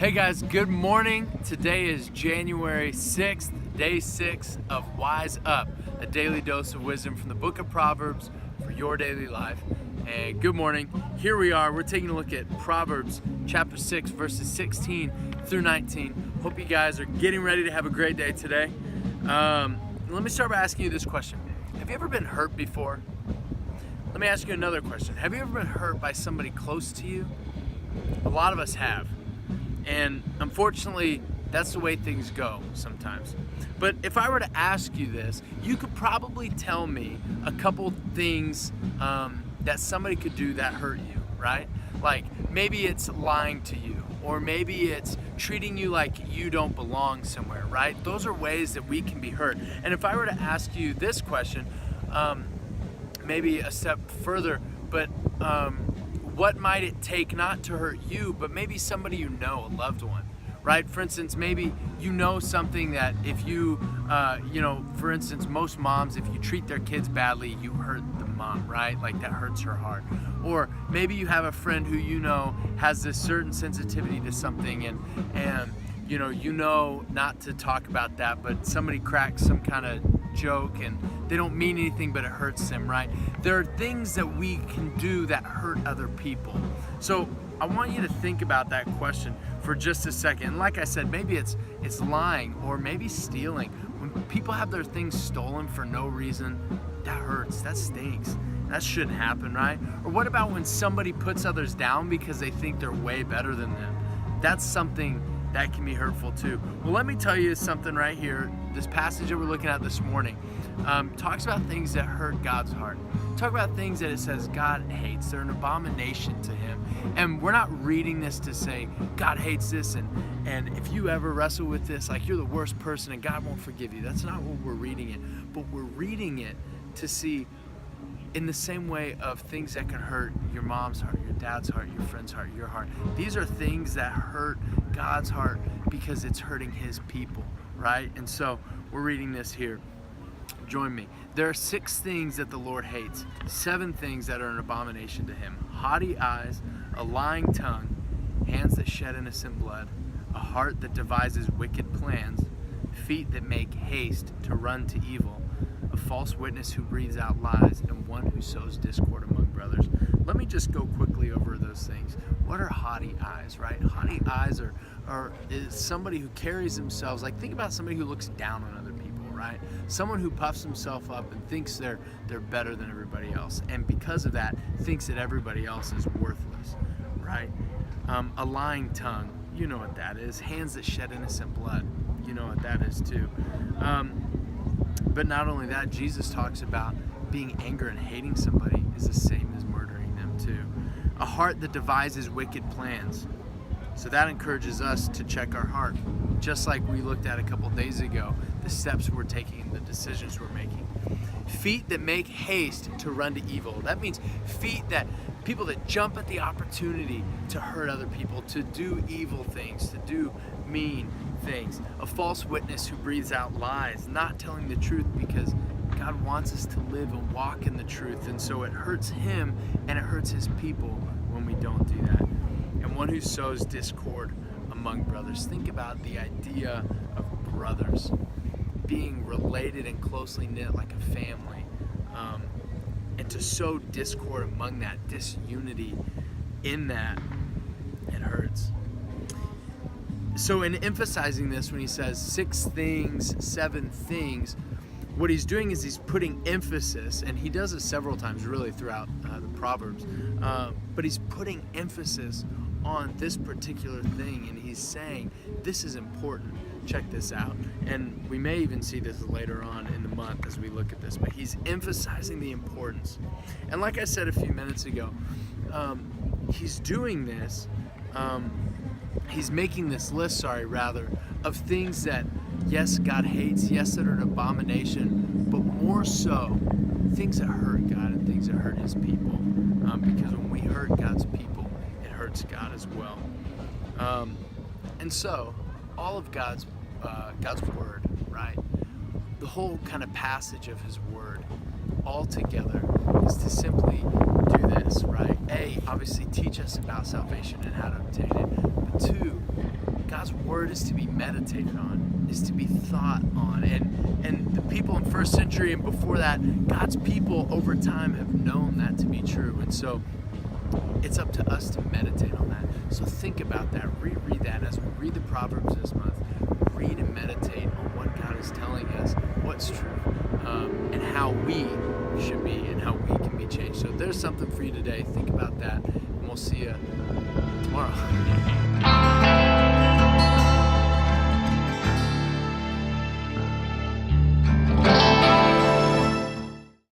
Hey guys, good morning. Today is January 6th, day 6 of Wise Up, a daily dose of wisdom from the book of Proverbs for your daily life. And good morning. Here we are. We're taking a look at Proverbs chapter 6, verses 16 through 19. Hope you guys are getting ready to have a great day today. Let me start by asking you this question. Have you ever been hurt before? Let me ask you another question. Have you ever been hurt by somebody close to you? A lot of us have. And unfortunately, that's the way things go sometimes. But if I were to ask you this, you could probably tell me a couple things that somebody could do that hurt you, right? Like maybe it's lying to you, or maybe it's treating you like you don't belong somewhere, right? Those are ways that we can be hurt. And if I were to ask you this question, maybe a step further, but what might it take not to hurt you, but maybe somebody you know, a loved one, right? For instance, maybe you know something that if you, for instance, most moms, if you treat their kids badly, you hurt the mom, right? Like that hurts her heart. Or maybe you have a friend who you know has this certain sensitivity to something and you know not to talk about that, but somebody cracks some kind of joke and they don't mean anything, but it hurts them, right? There are things that we can do that hurt other people. So I want you to think about that question for just a second. And like I said, maybe it's lying, or maybe stealing. When people have their things stolen for no reason, that hurts, that stinks. That shouldn't happen, right? Or what about when somebody puts others down because they think they're way better than them? That's something that can be hurtful too. Well, let me tell you something right here. This passage that we're looking at this morning talks about things that hurt God's heart. Talk about things that it says God hates. They're an abomination to him. And we're not reading this to say God hates this and if you ever wrestle with this, like you're the worst person and God won't forgive you. That's not what we're reading it. But we're reading it to see in the same way of things that can hurt your mom's heart, your dad's heart, your friend's heart, your heart. These are things that hurt God's heart because it's hurting his people, right? And so we're reading this here. Join me. There are 6 things that the Lord hates, 7 things that are an abomination to him: haughty eyes, a lying tongue, hands that shed innocent blood, a heart that devises wicked plans, feet that make haste to run to evil, a false witness who breathes out lies, and one who sows discord among brothers. Let me just go quickly over those things. What are haughty eyes, right? Haughty eyes is somebody who carries themselves, like think about somebody who looks down on other people, right? Someone who puffs himself up and thinks they're better than everybody else, and because of that, thinks that everybody else is worthless, right? A lying tongue, you know what that is. Hands that shed innocent blood, you know what that is too. But not only that, Jesus talks about being angry and hating somebody is the same as murdering them too. A heart that devises wicked plans. So that encourages us to check our heart. Just like we looked at a couple days ago, the steps we're taking and the decisions we're making. Feet that make haste to run to evil. That means people that jump at the opportunity to hurt other people, to do evil things, to do mean things. A false witness who breathes out lies, not telling the truth because God wants us to live and walk in the truth, and so it hurts him and it hurts his people when we don't do that. And one who sows discord among brothers. Think about the idea of brothers being related and closely knit like a family, and to sow discord among that, disunity in that, it hurts. So in emphasizing this, when he says 6 things, 7 things, what he's doing is he's putting emphasis, and he does it several times really throughout the Proverbs, but he's putting emphasis on this particular thing, and he's saying this is important. Check this out. And we may even see this later on in the month as we look at this, but he's emphasizing the importance. And like I said a few minutes ago, he's doing this, he's making this list, of things that, yes, God hates, yes, that are an abomination, but more so, things that hurt God and things that hurt his people. Because when we hurt God's people, it hurts God as well. And so, all of God's word, right? The whole kind of passage of his word all together is to simply do this, right? A, obviously teach us about salvation and how to obtain it. But 2, God's word is to be meditated on, is to be thought on. And the people in first century and before that, God's people over time have known that to be true. And so it's up to us to meditate on that. So think about that, reread that. As we read the Proverbs this month, read and meditate on what God is telling us, what's true, and how we should be and how we can be changed. So if there's something for you today, think about that, and we'll see you tomorrow.